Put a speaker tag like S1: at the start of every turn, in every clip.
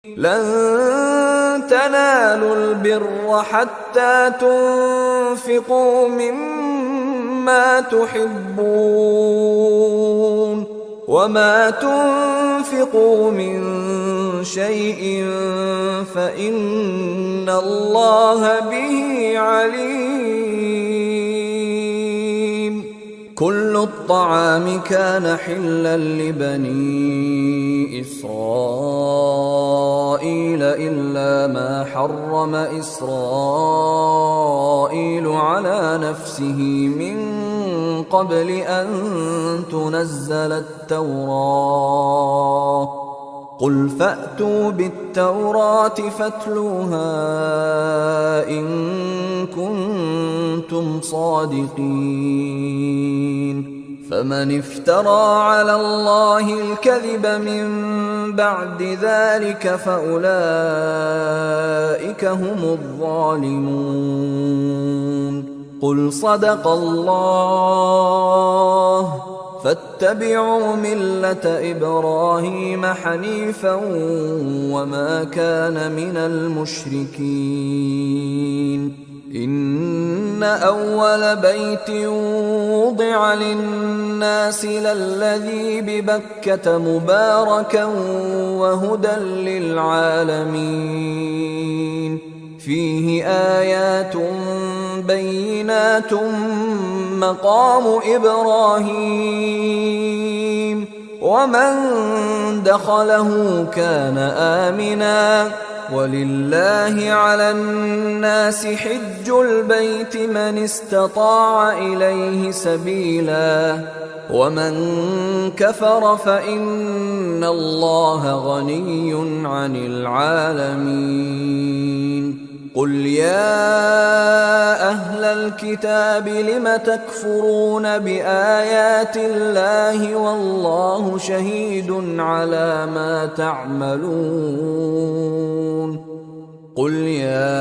S1: لن تنالوا البر حتى تنفقوا مما تحبون وما تنفقوا من شيء فإن الله به عليم. كل الطعام كان حلا لبني إسرائيل إلا ما حرم إسرائيل على نفسه من قبل أن تنزل التوراة. قل فأتوا بالتوراة فاتلوها إن كنتم صادقين. فمن افترى على الله الكذب من بعد ذلك فأولئك هم الظالمون. قل صدق الله فاتبعوا ملة إبراهيم حنيفا وما كان من المشركين. إن أول بيت وضع للناس للذي ببكة مباركا وهدى للعالمين. فيه آيات بينات مقام إبراهيم ومن دخله كان آمنا. ولله على الناس حج البيت من استطاع إليه سبيلا ومن كفر فإن الله غني عن العالمين. قل يا أهل الكتاب لم تكفرون بآيات الله والله شهيد على ما تعملون. قل يا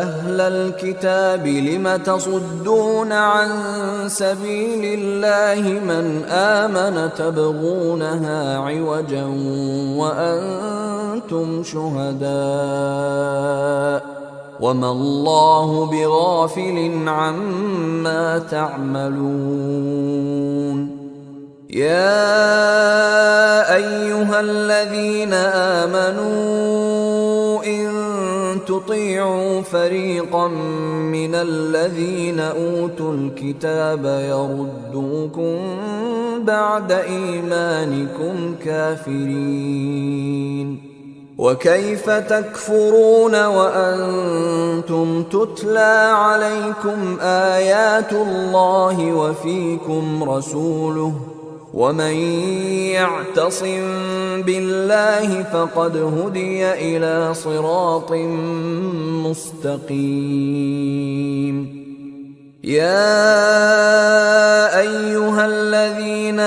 S1: أهل الكتاب لم تصدون عن سبيل الله من آمن تبغونها عوجا وأنتم شهداء وما الله بغافل عما تعملون. يا أيها الذين آمنوا إن تطيعوا فريقا من الذين أوتوا الكتاب يردوكم بعد إيمانكم كافرين. وكيف تكفرون وأنتم تتلى عليكم آيات الله وفيكم رسوله ومن يعتصم بالله فقد هدي إلى صراط مستقيم. يا أيها الذين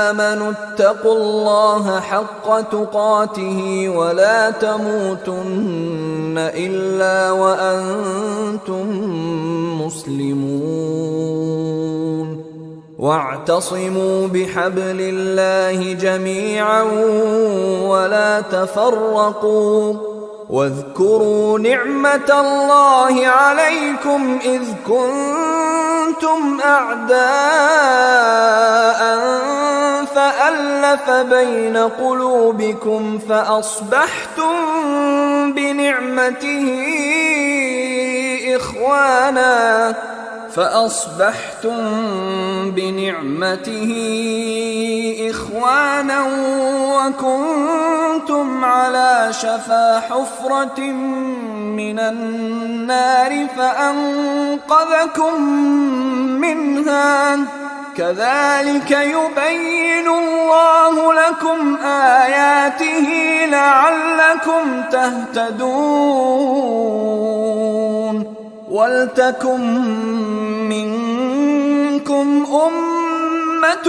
S1: آمنوا اتقوا الله حق تقاته ولا تموتن إلا وأنتم مسلمون. واعتصموا بحبل الله جميعا ولا تفرقوا. واذكروا نعمة الله عليكم إذ كنتم أعداء فألف بين قلوبكم فأصبحتم بنعمته إخوانا وكنتم على شفا حفرة من النار فأنقذكم منها. كذلك يبين الله لكم آياته لعلكم تهتدون. ولتكن منكم أمة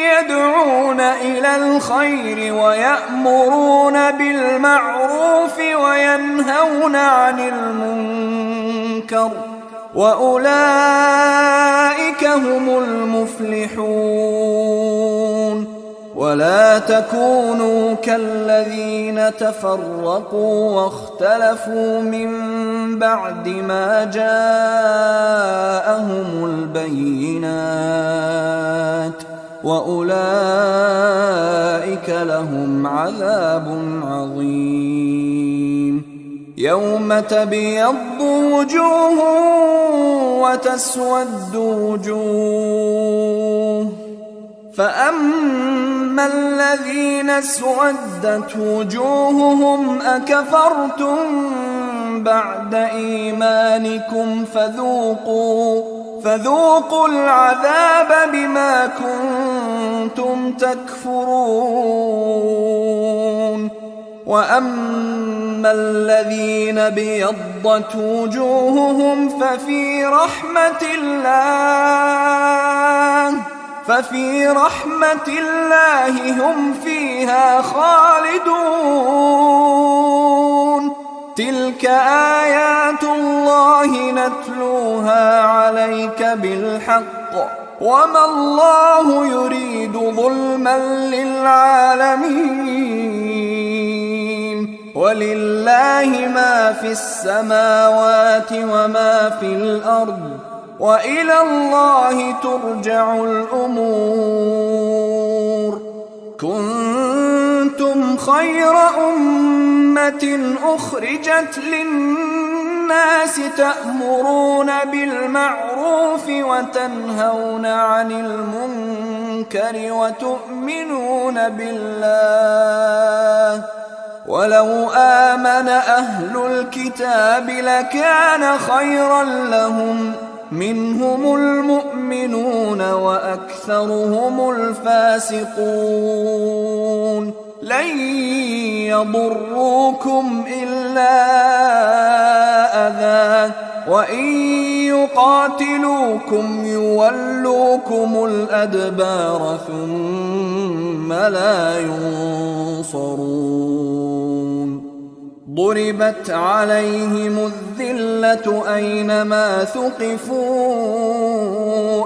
S1: يدعون إلى الخير ويأمرون بالمعروف وينهون عن المنكر وأولئك هم المفلحون. ولا تكونوا كالذين تفرقوا واختلفوا من بعد ما جاءهم البينات وأولئك لهم عذاب عظيم. يوم تبيض وجوه وتسود وجوه، فأما الذين اسودت وجوههم أكفرتم بعد إيمانكم فذوقوا العذاب بما كنتم تكفرون. وأما الذين بيضت وجوههم ففي رحمة الله هم فيها خالدون. تلك آيات الله نتلوها عليك بالحق وما الله يريد ظلما للعالمين. ولله ما في السماوات وما في الأرض وإلى الله ترجع الأمور. كنتم خير أمة أخرجت للناس تأمرون بالمعروف وتنهون عن المنكر وتؤمنون بالله. ولو آمن أهل الكتاب لكان خيرا لهم، منهم المؤمنون وأكثرهم الفاسقون. لن يضروكم إلا أذى، وإن يقاتلوكم يولوكم الأدبار ثم لا ينصرون. ضربت عليهم الذلة أينما ثقفوا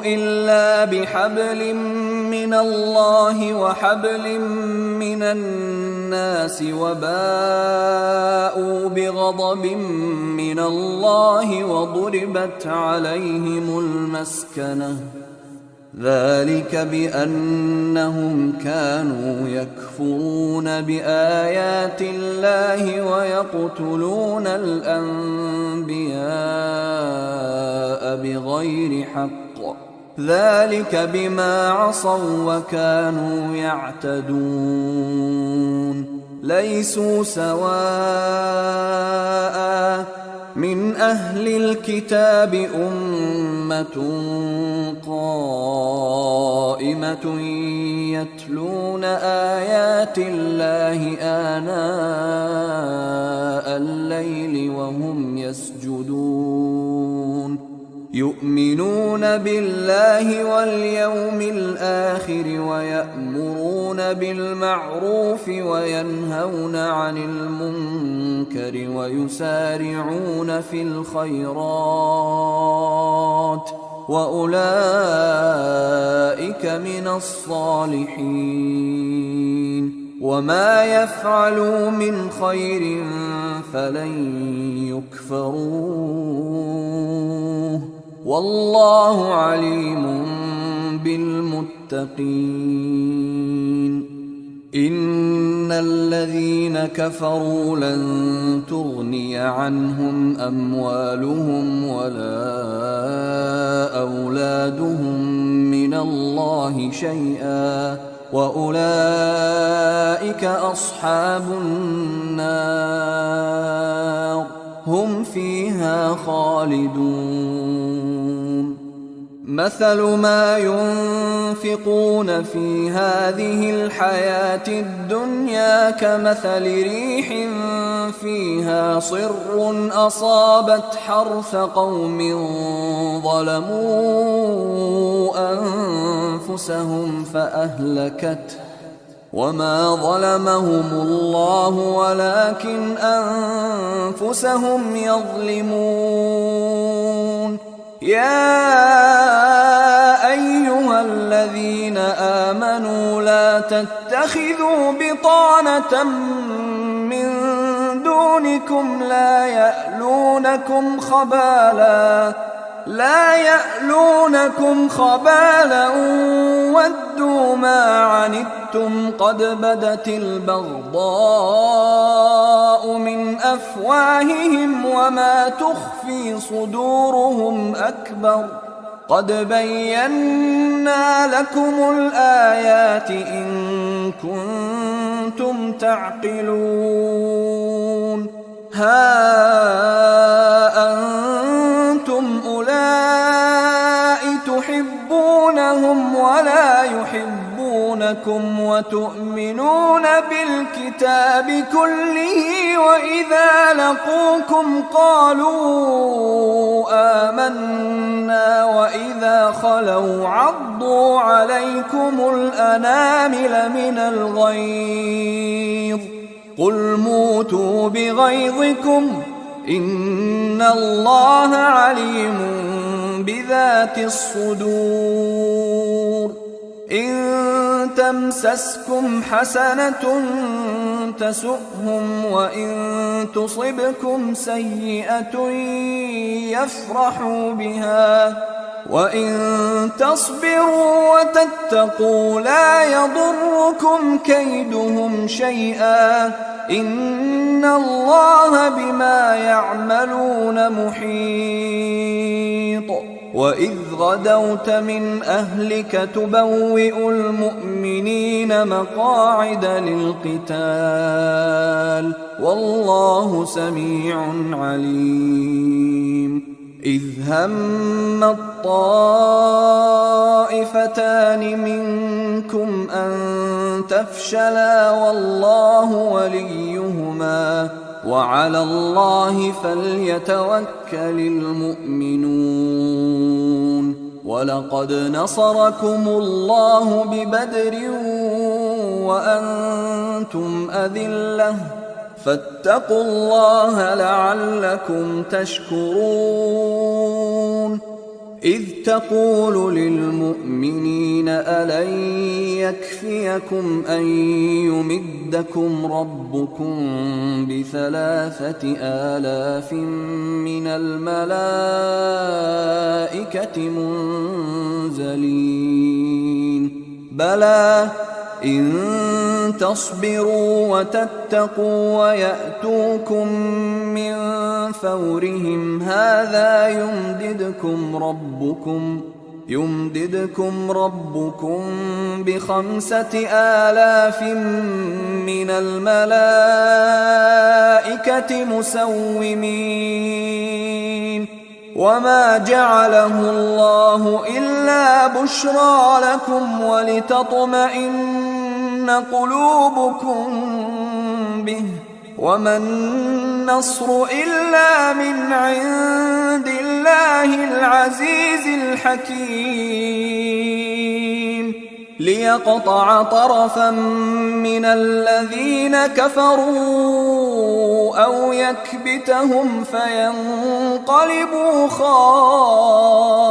S1: إلا بحبل من الله وحبل من الناس وباءوا بغضب من الله وضربت عليهم المسكنة. ذلك بأنهم كانوا يكفرون بآيات الله ويقتلون الأنبياء بغير حق. ذلك بما عصوا وكانوا يعتدون. ليسوا سواء من أهل الكتاب أمة قائمة يتلون آيات الله آناء الليل وهم يسجدون. يؤمنون بالله واليوم الآخر ويأمرون بالمعروف وينهون عن المنكر ويسارعون في الخيرات وأولئك من الصالحين. وما يفعلوا من خير فلن يكفروه والله عليم بالمتقين. إن الذين كفروا لن تغني عنهم أموالهم ولا أولادهم من الله شيئا وأولئك أصحاب النار هم فيها خالدون. مثل ما ينفقون في هذه الحياة الدنيا كمثل ريح فيها صر أصابت حرث قوم ظلموا أنفسهم فأهلكته وما ظلمهم الله ولكن أنفسهم يظلمون. يا أيها أيها الذين آمنوا لا تتخذوا بطانة من دونكم لا يألونكم خبالا ودوا ما عنتم قد بدت البغضاء من أفواههم وما تخفي صدورهم أكبر قد بينا لكم الآيات إن كنتم تعقلون ها أنتم أولئك تحبونهم ولا يحبونكم وتؤمنون بالكتاب كله وإذا لقوكم قالوا آمنا وإذا خلوا عضوا عليكم الأنامل من الغيظ قل موتوا بغيظكم إن الله عليم بذات الصدور إن تمسسكم حسنة تسؤهم وإن تصبكم سيئة يفرحوا بها وإن تصبروا وتتقوا لا يضركم كيدهم شيئا إن الله بما يعملون محيط وإذ غدوت من أهلك تبوئ المؤمنين مقاعد للقتال والله سميع عليم إذ هم الطائفتان منكم أن تفشلا والله وليهما وعلى الله فليتوكل المؤمنون ولقد نصركم الله ببدر وأنتم أذلة فاتقوا الله لعلكم تشكرون إذ تقول للمؤمنين ألن يكفيكم أن يمدكم ربكم ب3,000 من الملائكة منزلين بلى إن تصبروا وتتقوا ويأتوكم من فورهم هذا يمددكم ربكم ب5,000 من الملائكة مسومين وما جعله الله إلا بشرى لكم ولتطمئن قلوبكم به وما النصر إلا من عند الله العزيز الحكيم ليقطع طرفا من الذين كفروا أو يكبتهم فينقلبوا خائبين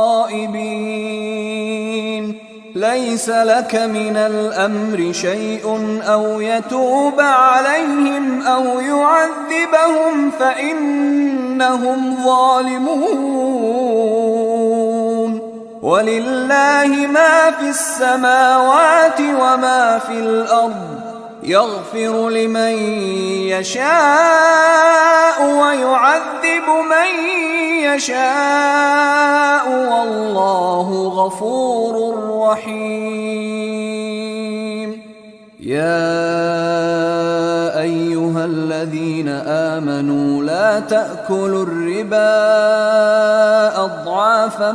S1: ليس لك من الأمر شيء أو يتوب عليهم أو يعذبهم فإنهم ظالمون ولله ما في السماوات وما في الأرض يغفر لمن يشاء ويعذب من يشاء والله غفور رحيم يا أيها الذين آمنوا لا تأكلوا الربا أضعافا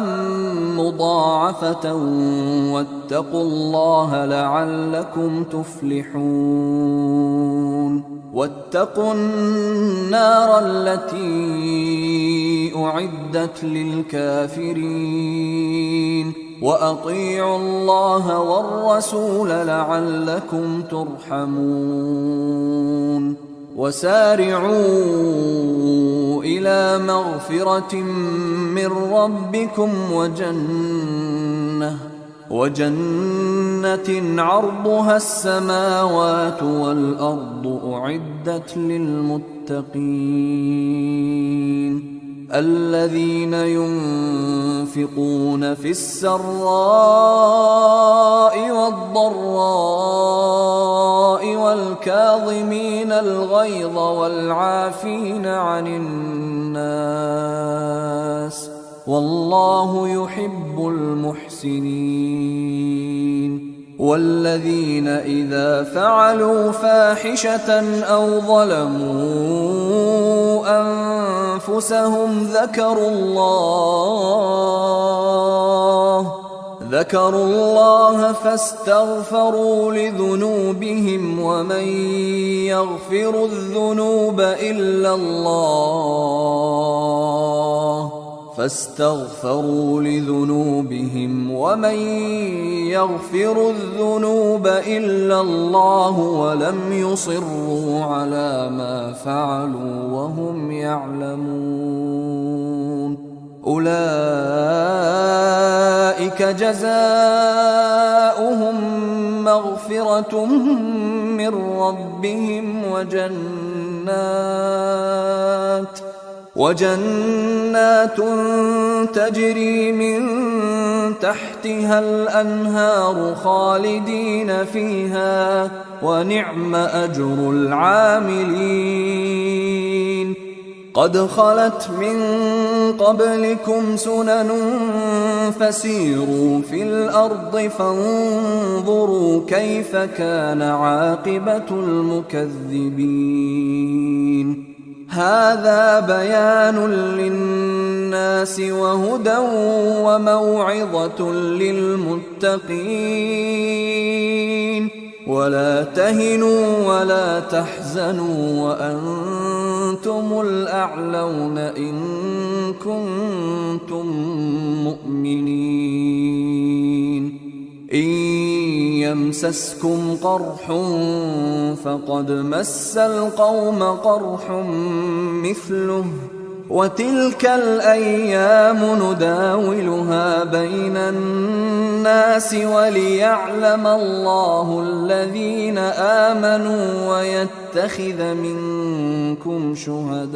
S1: مضاعفة واتقوا الله لعلكم تفلحون واتقوا النار التي أعدت للكافرين وأطيعوا الله والرسول لعلكم ترحمون وسارعوا إلى مغفرة من ربكم وجنة عرضها السماوات والأرض أعدت للمتقين الذين ينفقون في السراء والضراء والكاظمين الغيظ والعافين عن الناس والله يحب المحسنين والذين إذا فعلوا فاحشة أو ظلموا أنفسهم ذكروا الله فاستغفروا لذنوبهم ومن يغفر الذنوب إلا الله ولم يصروا على ما فعلوا وهم يعلمون أولئك جزاؤهم مغفرة من ربهم وجنات تجري من تحتها الأنهار خالدين فيها ونعم أجر العاملين قد خلت من قبلكم سنن فسيروا في الأرض فانظروا كيف كان عاقبة المكذبين هذا بيان للناس وهدى وموعظة للمتقين ولا تهنوا ولا تحزنوا وأنتم الأعلون إن كنتم مؤمنين إن يمسسكم قرح فقد مس القوم قرح مثله وتلك الأيام نداولها بين الناس وليعلم الله الذين آمنوا ويتخذ منكم شهداء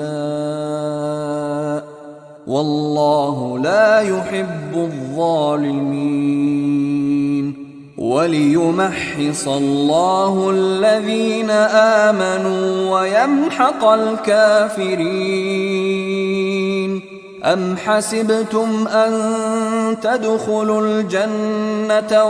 S1: والله لا يحب الظالمين وليمحص الله الذين آمنوا ويمحق الكافرين أم حسبتم أن تدخلوا الجنة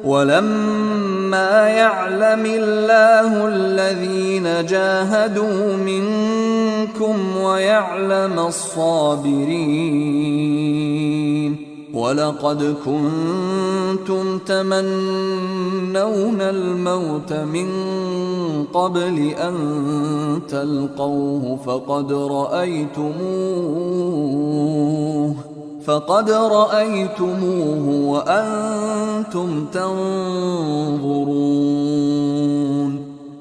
S1: ولما يعلم الله الذين جاهدوا منكم ويعلم الصابرين ولقد كنتم تمنون الموت من قبل أن تلقوه فقد رأيتموه وأنتم تنظرون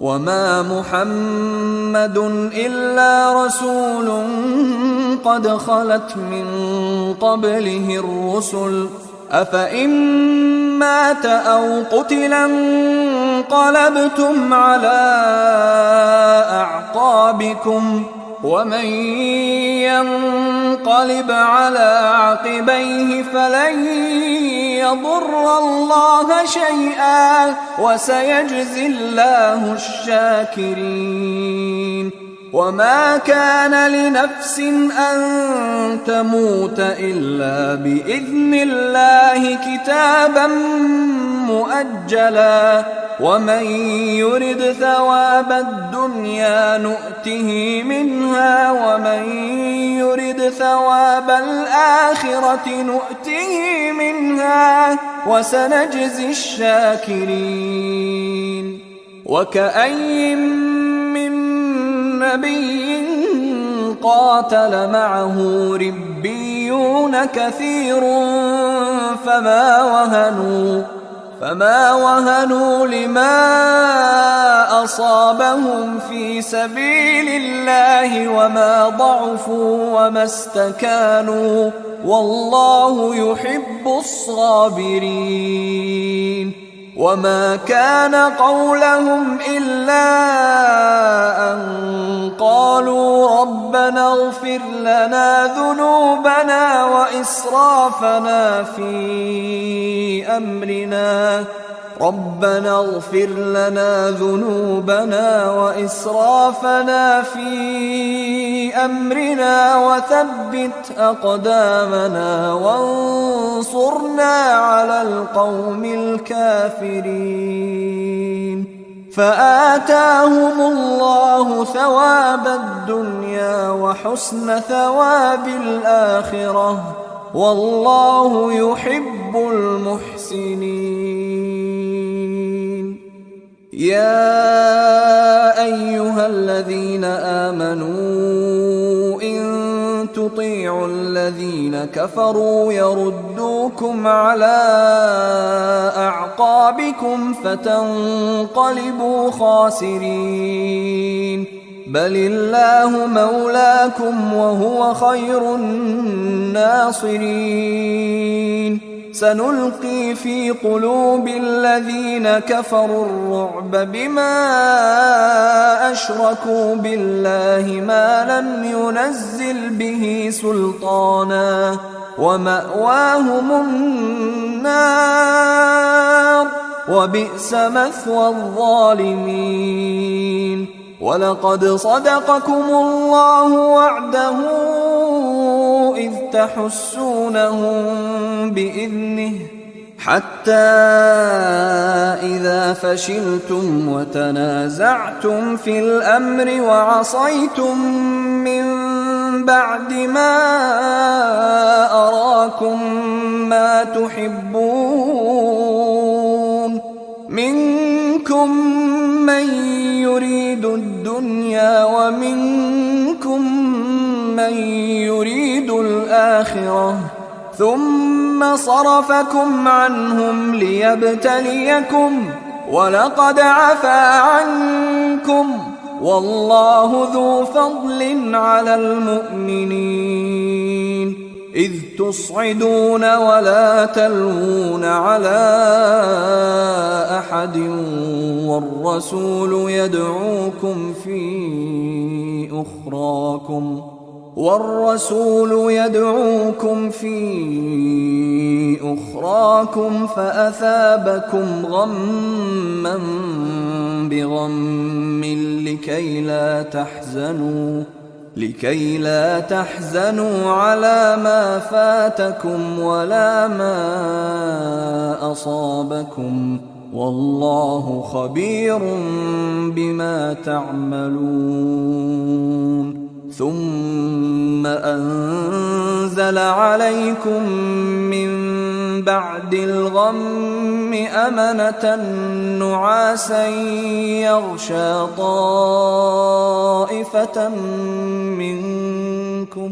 S1: وما محمد إلا رسول قد خلت من قبله الرسل أفإن مات أو قتلا انقلبتم على أعقابكم ومن ينقلب على عقبيه فلن يضر الله شيئا وسيجزي الله الشاكرين وما كان لنفس أن تموت إلا بإذن الله كتابا مؤجلا ومن يرد ثواب الدنيا نؤته منها ومن يرد ثواب الآخرة نؤته منها وسنجزي الشاكرين وكأي من نبي قاتل معه ربيون كثير فما وهنوا لما أصابهم في سبيل الله وما ضعفوا وما استكانوا والله يحب الصابرين وما كان قولهم إلا أن قالوا ربنا اغفر لنا ذنوبنا وإسرافنا في أمرنا وثبت أقدامنا وانصرنا على القوم الكافرين فآتاهم الله ثواب الدنيا وحسن ثواب الآخرة والله يحب المحسنين. يا أيها الذين آمنوا إن تطيعوا الذين كفروا يردوكم على أعقابكم فتنقلبوا خاسرين بل الله مولاكم وهو خير الناصرين. سنلقي في قلوب الذين كفروا الرعب بما أشركوا بالله ما لم ينزل به سلطانا ومأواهم النار وبئس مثوى الظالمين. ولقد صدقكم الله وعده إذ تحسونهم بإذنه حتى إذا فشلتم وتنازعتم في الأمر وعصيتم من بعد ما أراكم ما تحبون منكم من يريد الدنيا ومنكم من يريد الآخرة ثم صرفكم عنهم ليبتليكم ولقد عفا عنكم والله ذو فضل على المؤمنين إذ تصعدون ولا تلوون على أحد والرسول يدعوكم في أخراكم فأثابكم غما بغم لكي لا تحزنوا على ما فاتكم ولا ما أصابكم والله خبير بما تعملون. ثم أنزل عليكم من بعد الغم أمنة نعاسا يغشى طائفة منكم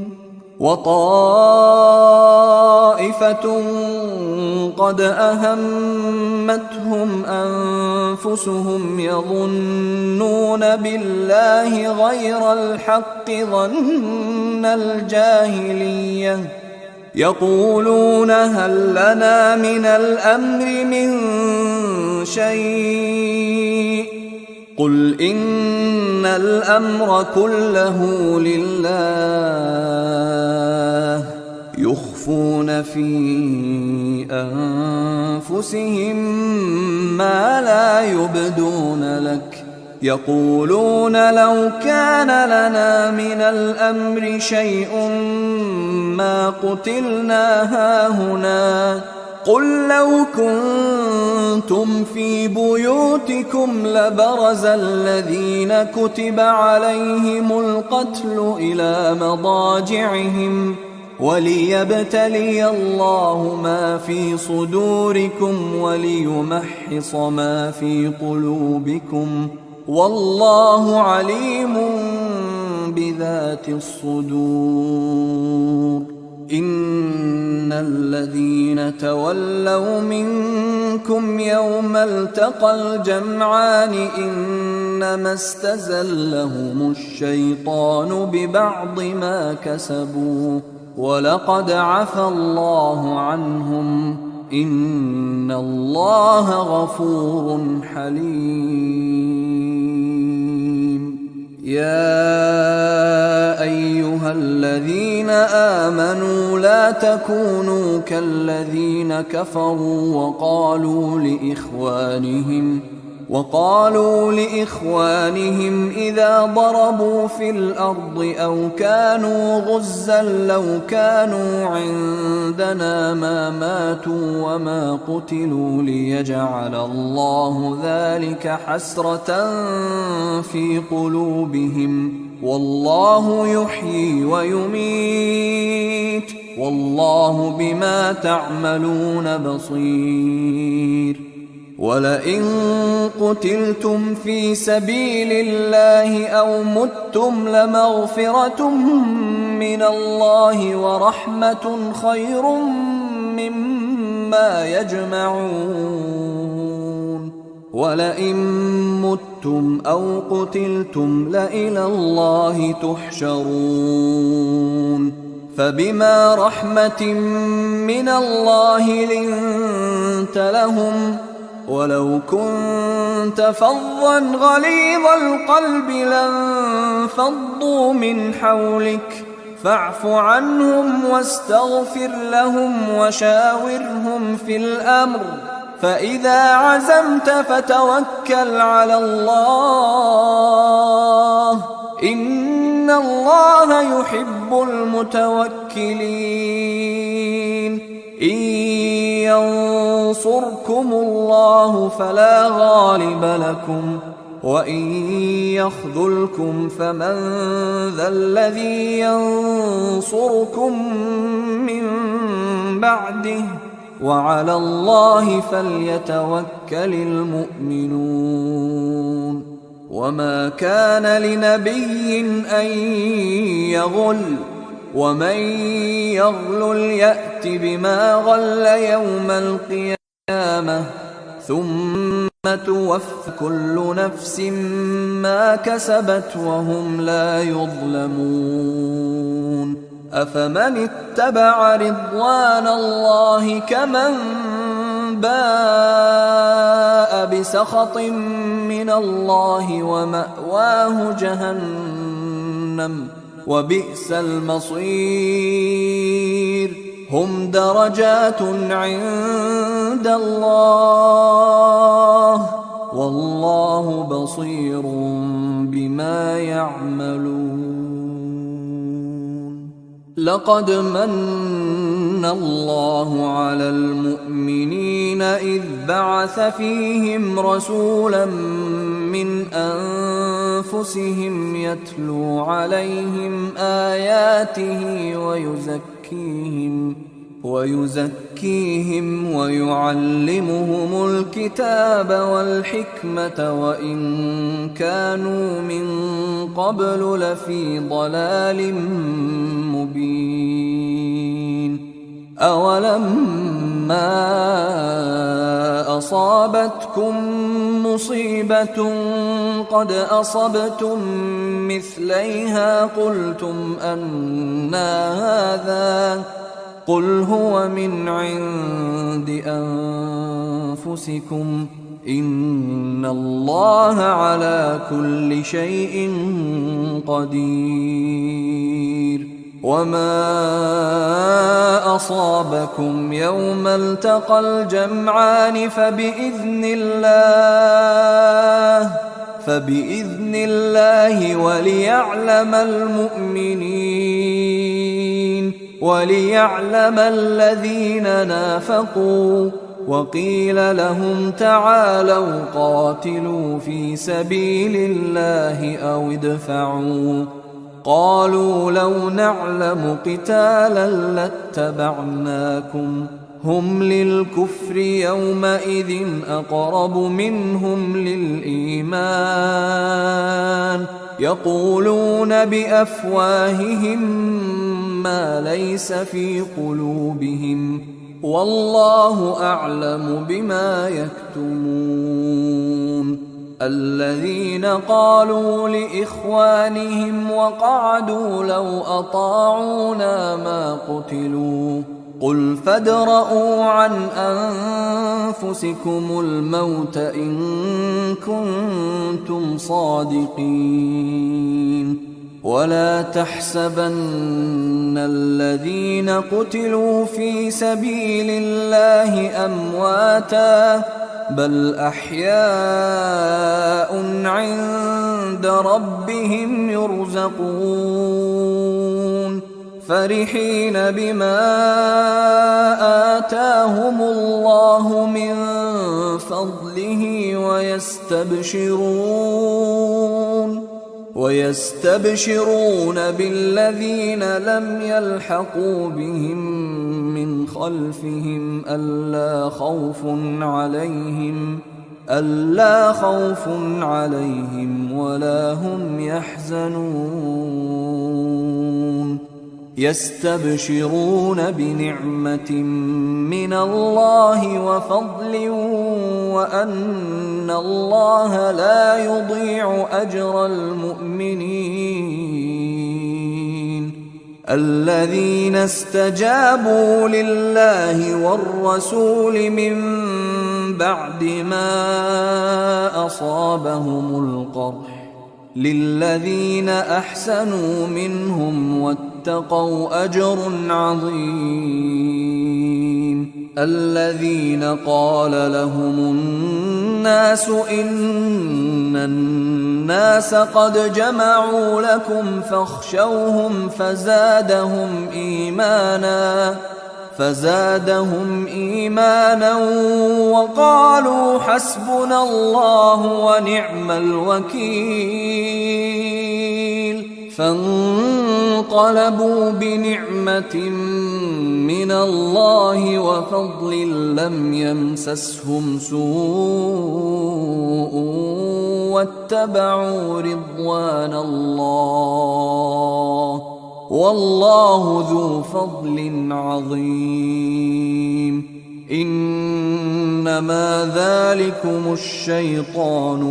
S1: وطائفة قد أهمتهم أنفسهم يظنون بالله غير الحق ظن الجاهلية يقولون هل لنا من الأمر من شيء قل إن الأمر كله لله يخفون في أنفسهم ما لا يبدون لك يقولون لو كان لنا من الأمر شيء ما قتلنا هاهنا قل لو كنتم في بيوتكم لبرز الذين كتب عليهم القتل إلى مضاجعهم وليبتلي الله ما في صدوركم وليمحص ما في قلوبكم والله عليم بذات الصدور. إن الذين تولوا منكم يوم التقى الجمعان إنما استزلهم الشيطان ببعض ما كسبوا ولقد عفى الله عنهم إن الله غفور حليم. يا أيها الذين آمنوا لا تكونوا كالذين كفروا وقالوا لإخوانهم إذا ضربوا في الأرض أو كانوا غزا لو كانوا عندنا ما ماتوا وما قتلوا ليجعل الله ذلك حسرة في قلوبهم والله يحيي ويميت والله بما تعملون بصير. ولئن قتلتم في سبيل الله أو متم لمغفرة من الله ورحمة خير مما يجمعون. ولئن متم أو قتلتم لإلى الله تحشرون. فبما رحمة من الله لنت لهم ولو كنت فظا غليظ القلب لانفضوا من حولك فاعف عنهم واستغفر لهم وشاورهم في الأمر فإذا عزمت فتوكل على الله إن الله يحب المتوكلين. إن ينصركم الله فلا غالب لكم وإن يخذلكم فمن ذا الذي ينصركم من بعده وعلى الله فليتوكل المؤمنون. وما كان لنبي أن يغل ومن يغلل يأت بما غل يوم القيامة ثم توفى كل نفس ما كسبت وهم لا يظلمون. أفمن اتبع رضوان الله كمن باء بسخط من الله ومأواه جهنم وبئس المصير. هم درجات عند الله والله بصير بما يعملون. لقد من الله على المؤمنين إذ بعث فيهم رسولا من أنفسهم يتلو عليهم آياته ويزكيهم ويعلمهم الكتاب والحكمة وإن كانوا من قبل لفي ضلال مبين. أولما أصابتكم مصيبة قد أصبتم مثليها قلتم أنى هذا قل هو من عند أنفسكم إن الله على كل شيء قدير. وما أصابكم يوم التقى الجمعان فبإذن الله وليعلم المؤمنين وليعلم الذين نافقوا. وقيل لهم تعالوا قاتلوا في سبيل الله أو ادفعوا قالوا لو نعلم قتالا لاتبعناكم هم للكفر يومئذ أقرب منهم للإيمان يقولون بأفواههم ما ليس في قلوبهم والله أعلم بما يكتمون. الذين قالوا لإخوانهم وقعدوا لو أطاعونا ما قتلوا قل فادرءوا عن أنفسكم الموت إن كنتم صادقين. ولا تحسبن الذين قتلوا في سبيل الله أمواتا بل أحياء عند ربهم يرزقون فرحين بما آتاهم الله من فضله ويستبشرون بالذين لم يلحقوا بهم من خلفهم ألا خوف عليهم ولا هم يحزنون. يستبشرون بنعمة من الله وفضل وأن الله لا يضيع أجر المؤمنين. الذين استجابوا لله والرسول من بعد ما أصابهم القرح للذين أحسنوا منهم واتقوا أجر عظيم. الذين قال لهم الناس إن الناس قد جمعوا لكم فاخشوهم فزادهم إيمانا وقالوا حسبنا الله ونعم الوكيل. فانقلبوا بنعمة من الله وفضل لم يمسسهم سوء واتبعوا رضوان الله والله ذو فضل عظيم. إنما ذلكم الشيطان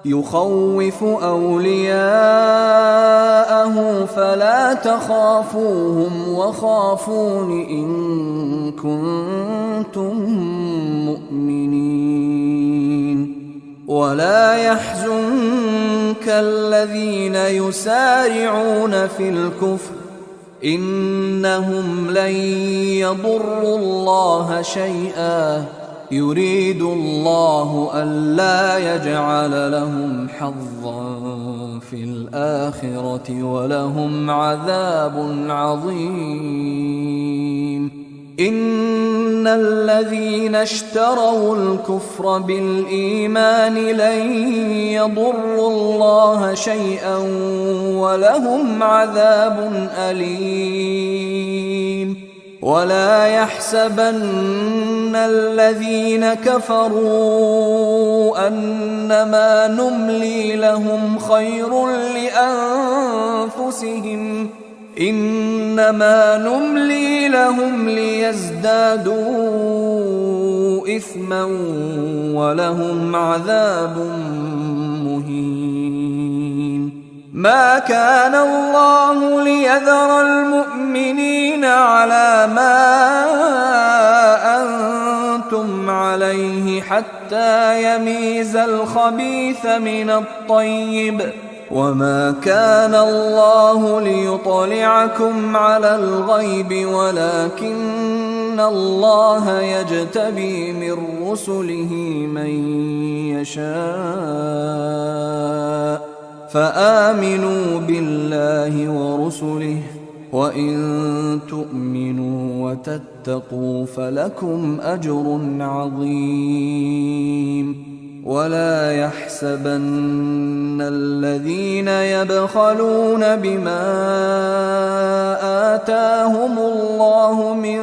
S1: يخوف أولياءه فلا تخافوهم وخافون إن كنتم مؤمنين. ولا يحزنك الذين يسارعون في الكفر إنهم لن يضروا الله شيئا يريد الله ألا يجعل لهم حظا في الآخرة ولهم عذاب عظيم. إن الذين اشتروا الكفر بالإيمان لن يضروا الله شيئا ولهم عذاب أليم. ولا يحسبن الذين كفروا أنما نملي لهم خير لأنفسهم إنما نملي لهم ليزدادوا إثما ولهم عذاب مهين. ما كان الله ليذر المؤمنين على ما أنتم عليه حتى يميز الخبيث من الطيب وما كان الله ليطلعكم على الغيب ولكن الله يجتبي من رسله من يشاء فآمنوا بالله ورسله وإن تؤمنوا وتتقوا فلكم أجر عظيم. ولا يحسبن الذين يبخلون بما آتاهم الله من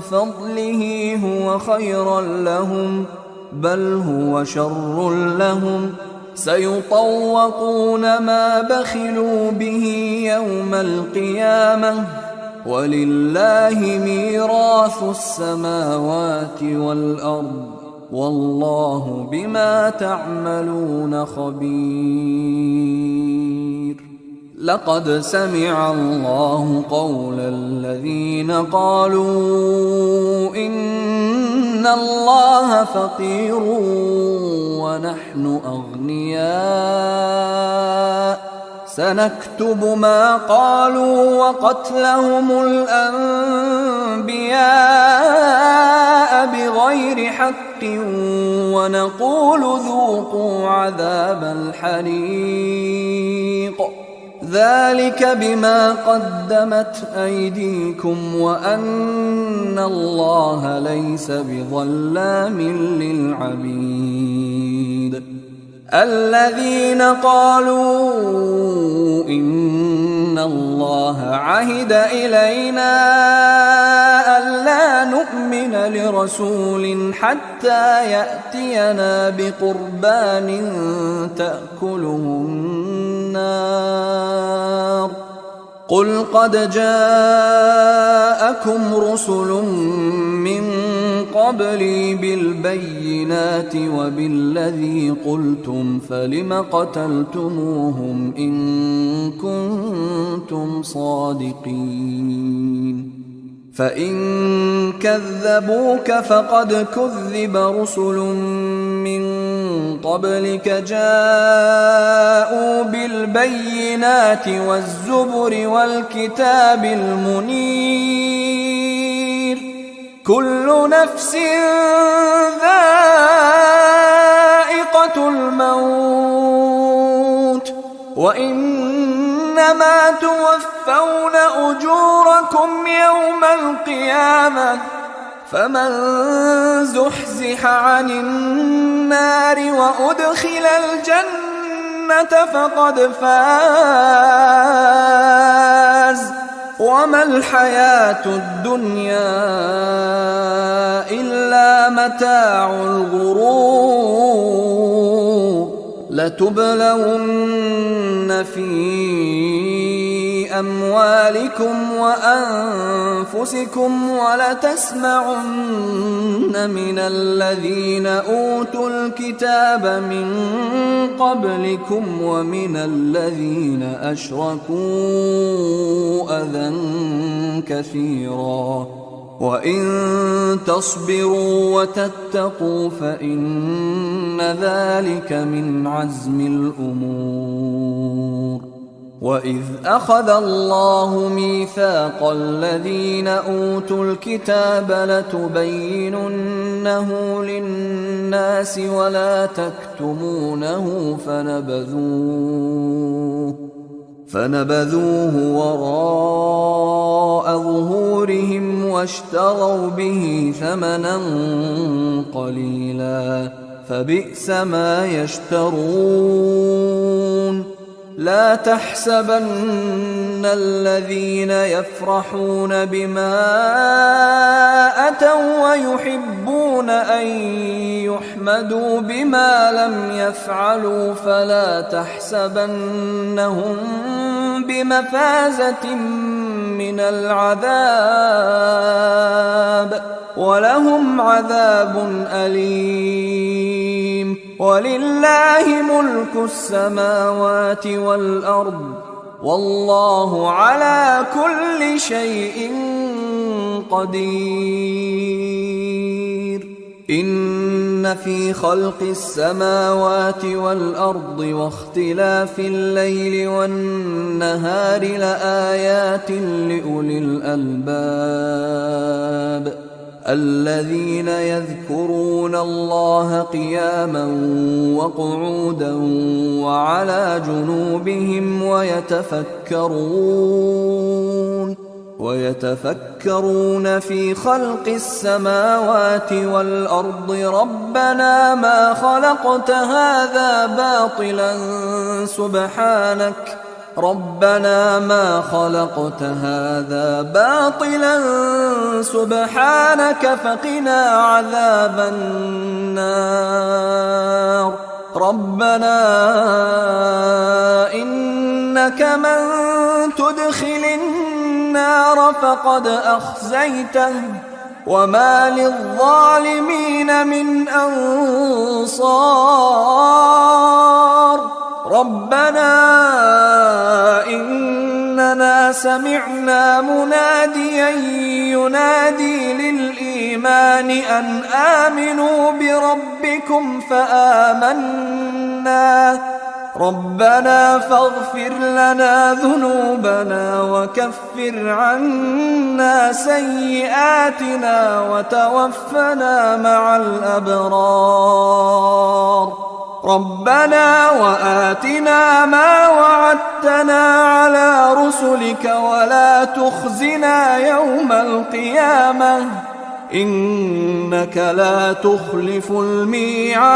S1: فضله هو خيرا لهم بل هو شر لهم سيطوقون ما بخلوا به يوم القيامة ولله ميراث السماوات والأرض والله بما تعملون خبير. لقد سمع الله قول الذين قالوا إن الله فقير ونحن أغنياء سنكتب ما قالوا وقتلهم الأنبياء بغير حق ونقول ذوقوا عذاب الحريق ذلك بما قدمت أيديكم وأن الله ليس بظلام للعبيد. الذين قالوا إن الله عهد إلينا ألا نؤمن لرسول حتى يأتينا بقربان تأكله النار قل قد جاءكم رسل من قبلي بالبينات وبالذي قلتم فلم قتلتموهم إن كنتم صادقين فإن كذبوك فقد كذب رسل من قبلك جاءوا بالبينات والزبر والكتاب المنير كل نفس ذائقة الموت وإنما توفون أجوركم يوم القيامة فمن زحزح عن النار وأدخل الجنة فقد فاز وما الحياة الدنيا إلا متاع الغرور لتبلون في أموالكم وأنفسكم ولتسمعن من الذين أوتوا الكتاب من قبلكم ومن الذين أشركوا أذى كثيرا وإن تصبروا وتتقوا فإن ذلك من عزم الأمور. وإذ أخذ الله ميثاق الذين أوتوا الكتاب لتبيننه للناس ولا تكتمونه فنبذوه وراء ظهورهم واشتروا به ثمنا قليلا فبئس ما يشترون. لا تحسبن الذين يفرحون بما أتوا ويحبون أن يحمدوا بما لم يفعلوا فلا تحسبنهم بمفازة من العذاب ولهم عذاب أليم. ولله ملك السماوات والأرض والله على كل شيء قدير. إن في خلق السماوات والأرض واختلاف الليل والنهار لآيات لأولي الألباب الذين يذكرون الله قياما وقعودا وعلى جنوبهم ويتفكرون في خلق السماوات والأرض ربنا ما خلقت هذا باطلا سبحانك فقنا عذاب النار. ربنا إنك من تدخل النار فقد أخزيته وما للظالمين من أنصار ربنا إننا سمعنا مناديا ينادي للإيمان أن آمنوا بربكم فآمنا ربنا فاغفر لنا ذنوبنا وكفر عنا سيئاتنا وتوفنا مع الأبرار ربنا وآتنا ما وعدتنا على رسلك ولا تخزنا يوم القيامة إنك لا تخلف الميعاد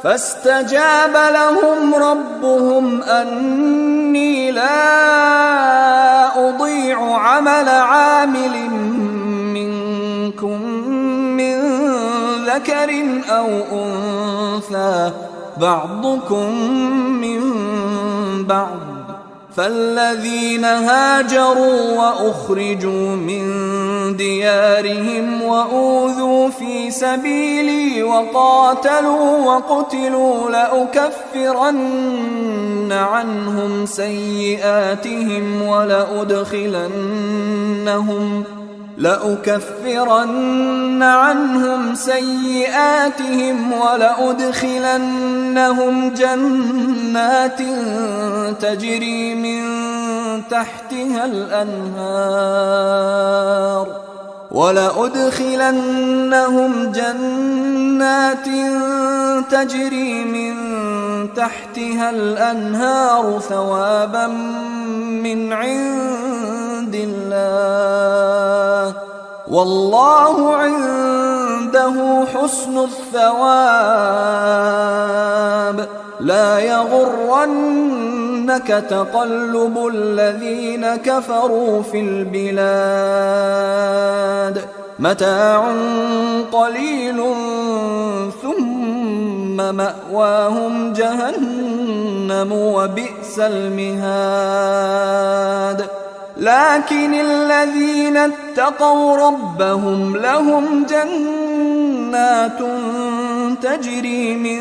S1: فاستجاب لهم ربهم أني لا أضيع عمل عامل منكم من ذكر أو أنثى بعضكم من بعض فالذين هاجروا وأخرجوا من ديارهم وأوذوا في سبيلي وقاتلوا وقتلوا لأكفرن عنهم سيئاتهم ولأدخلنهم جنات تجري من تحتها الأنهار ثوابا من عند الله والله عنده حسن الثواب لا يغرنك تقلب الذين كفروا في البلاد متاع قليل ثم مأواهم جهنم وبئس المهاد لكن الذين اتقوا ربهم لهم جنات تجري من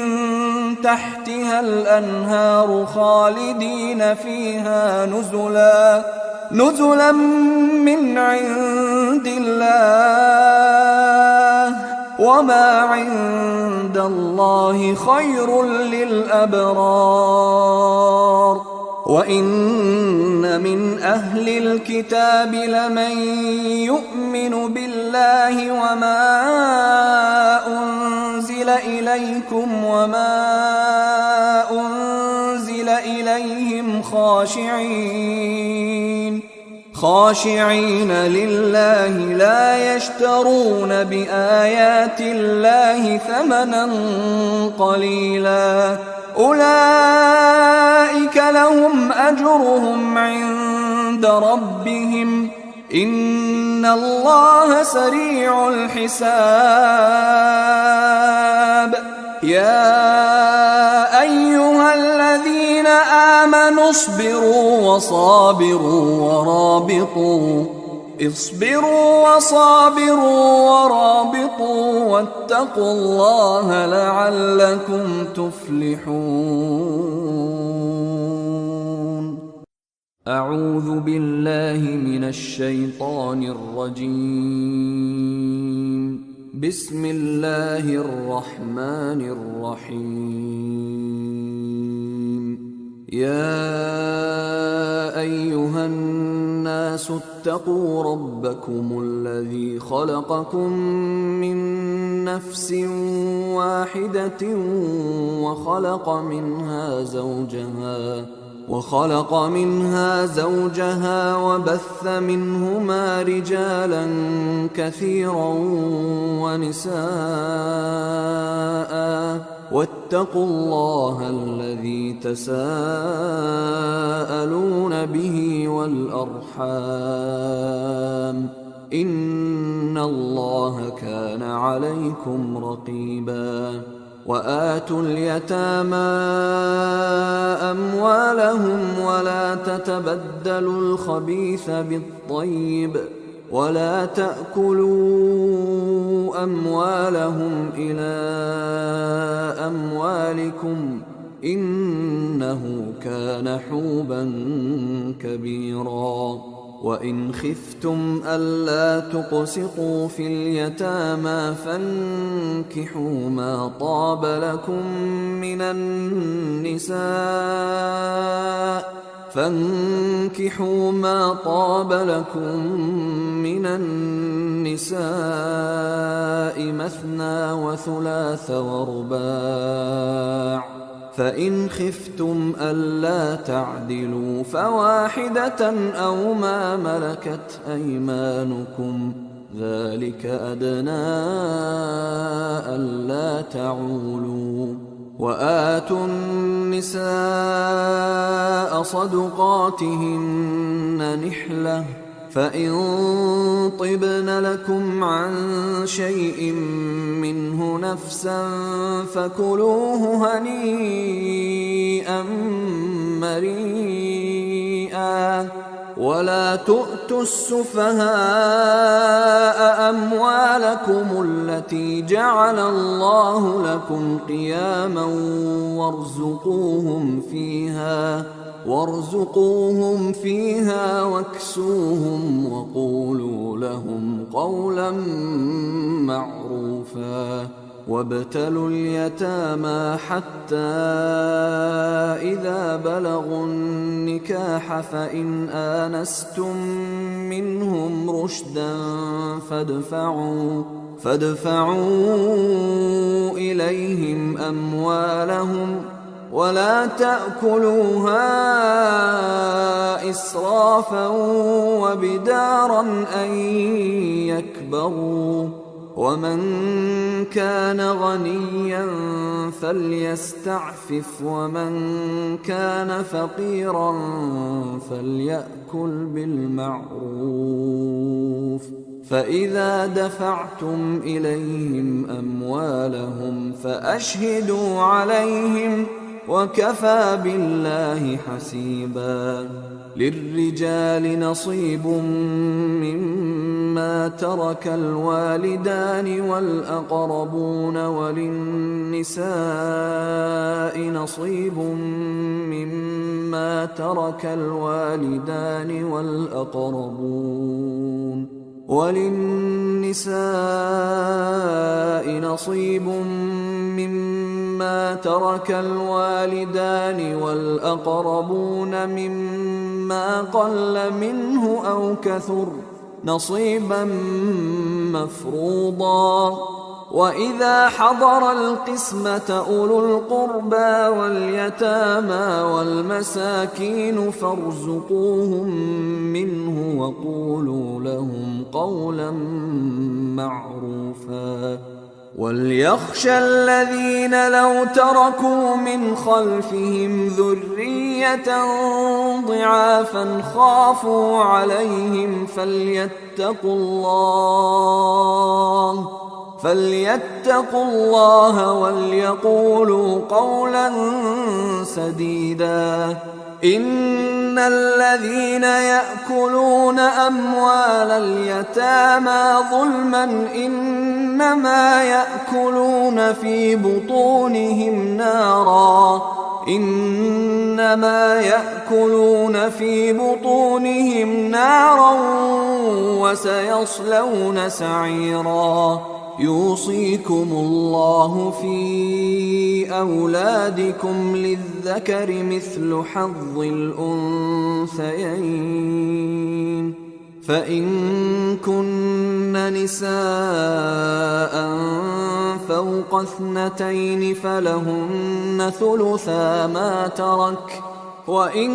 S1: تحتها الأنهار خالدين فيها نزلا من عند الله وما عند الله خير للأبرار وإن من أهل الكتاب لمن يؤمن بالله وما أنزل إليكم وما أنزل إليهم خاشعين لله لا يشترون بآيات الله ثمنا قليلا أولئك لهم أجرهم عند ربهم إن الله سريع الحساب يا أيها الذين آمنوا اصبروا وصابروا ورابطوا واتقوا الله لعلكم تفلحون أعوذ بالله من الشيطان الرجيم بسم الله الرحمن الرحيم يا أيها الناس اتقوا ربكم الذي خلقكم من نفس واحدة وخلق منها زوجها وبث منهما رجالا كثيرا ونساء واتقوا الله الذي تساءلون به والأرحام إن الله كان عليكم رقيبا وآتوا اليتامى أموالهم ولا تتبدلوا الخبيث بالطيب ولا تأكلوا أموالهم إلى أموالكم إنه كان حوبا كبيرا وإن خفتم ألا تقسطوا في اليتامى فانكحوا ما طاب لكم من النساء مثنى وثلاث ورباع فإن خفتم ألا تعدلوا فواحدة أو ما ملكت أيمانكم ذلك أدنى ألا تعولوا وآتوا النساء صدقاتهن نحلة فإن طبن لكم عن شيء منه نفسا فكلوه هنيئا مريئا ولا تؤتوا السفهاء أموالكم التي جعل الله لكم قياما وارزقوهم فيها واكسوهم وقولوا لهم قولا معروفا وابتلوا اليتامى حتى إذا بلغوا النكاح فإن آنستم منهم رشدا فادفعوا إليهم أموالهم ولا تأكلوها إسرافا وبدارا أن يكبروا ومن كان غنيا فليستعفف ومن كان فقيرا فليأكل بالمعروف فإذا دفعتم إليهم أموالهم فأشهدوا عليهم وكفى بالله حسيبا للرجال نصيب مما ترك الوالدان والأقربون وللنساء نصيب مما ترك الوالدان والأقربون مما قل منه أو كثر نصيبا مفروضا وإذا حضر القسمة أولو القربى واليتامى والمساكين فارزقوهم منه وقولوا لهم قولا معروفا وليخشى الذين لو تركوا من خلفهم ذرية ضعافا خافوا عليهم فليتقوا الله وليقولوا قولا سديدا إن الذين يأكلون أموال اليتامى ظلما إنما يأكلون في بطونهم نارا وسيصلون سعيرا يوصيكم الله في أولادكم للذكر مثل حظ الأنثيين فإن كن نساء فوق 2 فلهن ثلثا ما ترك وإن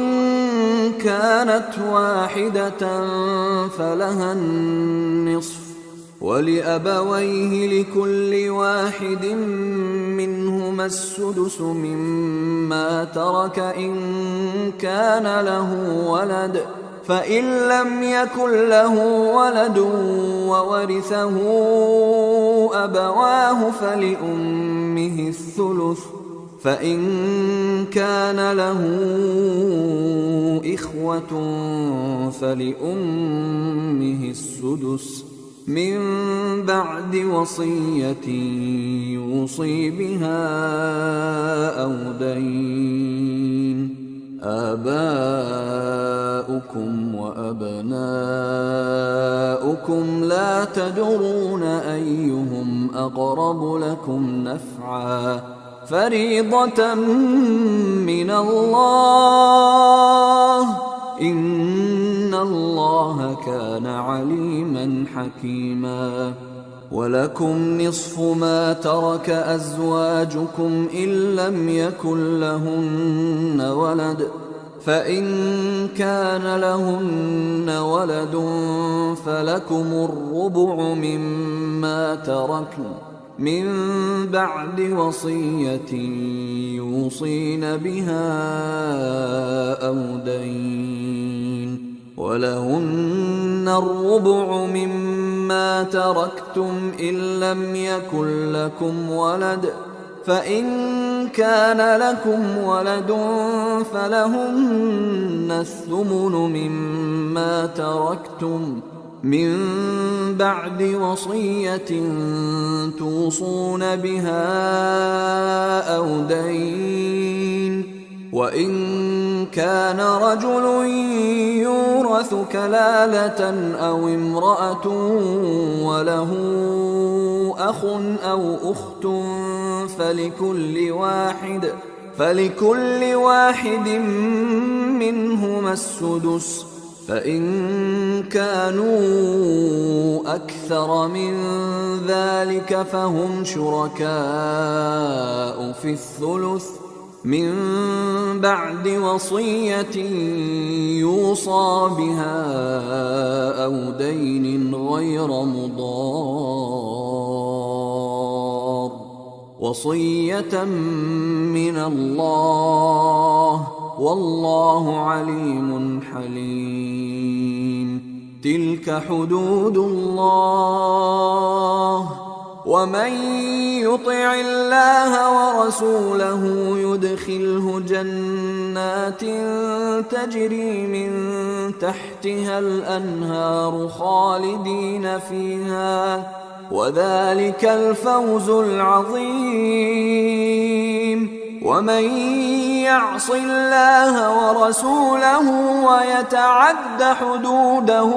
S1: كانت واحدة فلها النصف ولأبويه لكل واحد منهما السدس مما ترك إن كان له ولد فإن لم يكن له ولد وورثه أبواه فلأمه الثلث، فإن كان له إخوة فلأمه السدس من بعد وصية يوصي بها أو دين. آباؤكم وأبناؤكم لا تدرون أيهم أقرب لكم نفعا فريضة من الله، إن الله كان عليما حكيما. ولكم نصف ما ترك أزواجكم إن لم يكن لهن ولد، فإن كان لهن ولد فلكم الربع مما تركن من بعد وصية يوصين بها أو دين، ولهن الربع مما تركتم إن لم يكن لكم ولد، فإن كان لكم ولد فلهن الثمن مما تركتم من بعد وصية توصون بها أو دين. وإن كان رجل يورث كلالة أو امرأة وله أخ أو أخت فلكل واحد منهما السدس، فإن كانوا أكثر من ذلك فهم شركاء في الثلث من بعد وصية يوصى بها أو دين غير مضار، وصية من الله، والله عليم حليم. تلك حدود الله، ومن يطع الله ورسوله يدخله جنات تجري من تحتها الأنهار خالدين فيها، وذلك الفوز العظيم. ومن يعص الله ورسوله ويتعد حدوده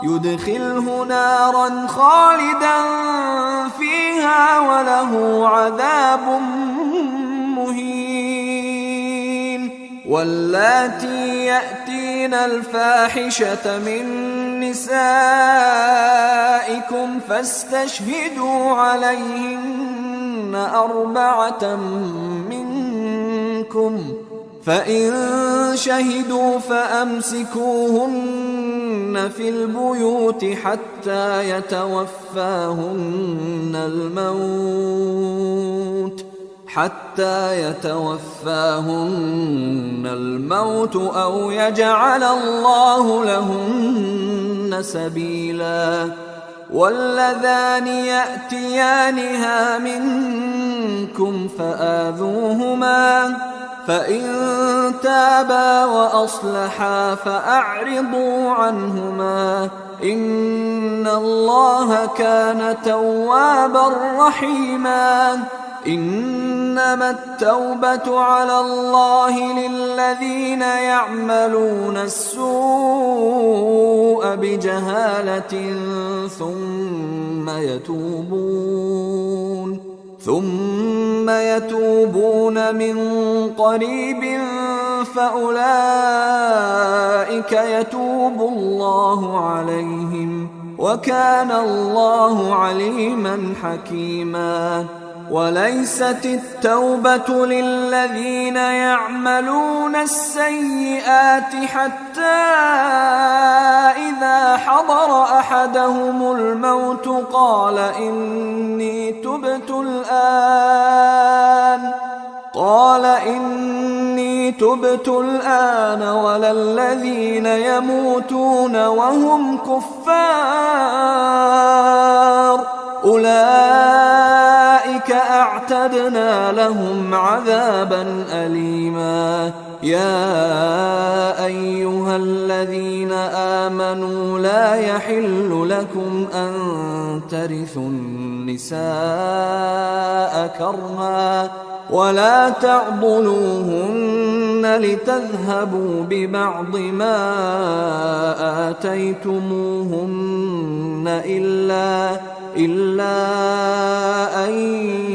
S1: يدخله نارا خالدا فيها وله عذاب مهين. واللاتي يأتين الفاحشة من نسائكم فاستشهدوا عليهن 4 منكم، فإن شهدوا فأمسكوهن في البيوت حتى يتوفاهن الموت أو يجعل الله لهن سبيلا. واللذان يأتيانها منكم فآذوهما، فإن تابا وأصلحا فأعرضوا عنهما، إن الله كان توابا رحيما. إنما التوبة على الله للذين يعملون السوء بجهالة ثم يتوبون من قريب فأولئك يتوب الله عليهم، وكان الله عليما حكيما. وليست التوبة للذين يعملون السيئات حتى إذا حضر أحدهم الموت قال إني تبت الآن ولا الذين يموتون وهم كفار أولئك أعتدنا لهم عذابا أليما. يا أيها الذين آمنوا لا يحل لكم أن ترثوا النساء كرها ولا تعضلوهن لتذهبوا ببعض ما آتيتموهن إلا أن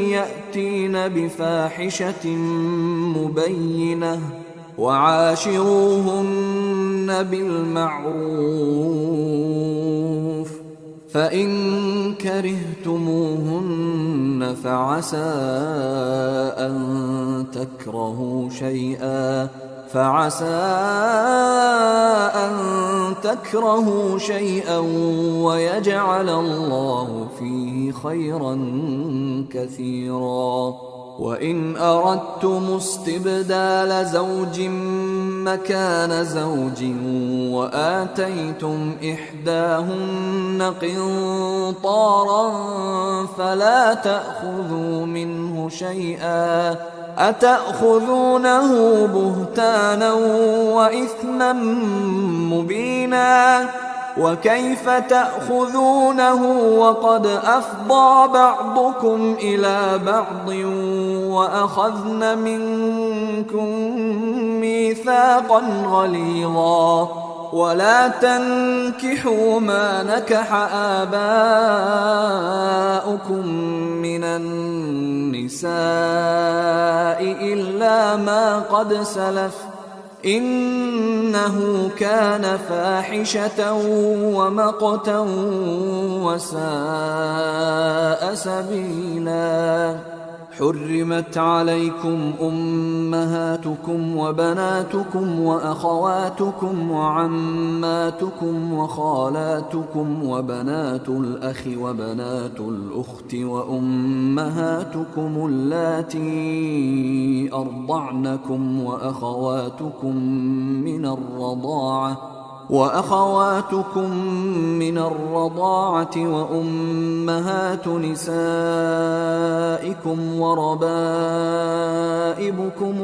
S1: يأتين بفاحشة مبينة وعاشروهن بالمعروف فإن كرهتموهن فعسى أن تكرهوا شيئا ويجعل الله فيه خيرا كثيرا. وإن أردتم استبدال زوج مكان زوج وآتيتم إحداهن قنطارا فلا تأخذوا منه شيئا أتأخذونه بهتانا وإثما مبينا وكيف تأخذونه وقد أفضى بعضكم إلى بعض وأخذن منكم ميثاقا غليظا ولا تنكحوا ما نكح آباؤكم من النساء إلا ما قد سلف إنه كان فاحشة ومقتا وساء سبيلا. حرمت عليكم أمهاتكم وبناتكم وأخواتكم وعماتكم وخالاتكم وبنات الأخ وبنات الأخت وأمهاتكم اللاتي أرضعنكم وأخواتكم من الرضاعة وأمهات نسائكم وربائبكم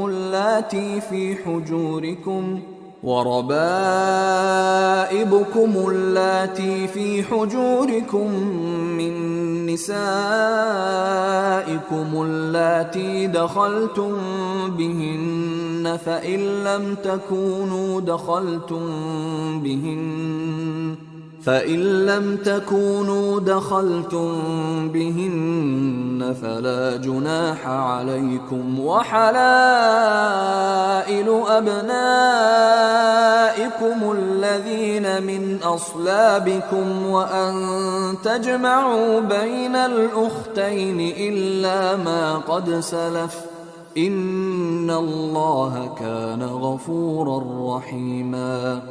S1: اللاتي في حجوركم من نسائكم اللاتي دخلتم بهن فإن لم تكونوا دخلتم بهن فلا جناح عليكم وحلائل أبنائكم الذين من أصلابكم وأن تجمعوا بين الأختين إلا ما قد سلف إن الله كان غفورا رحيما.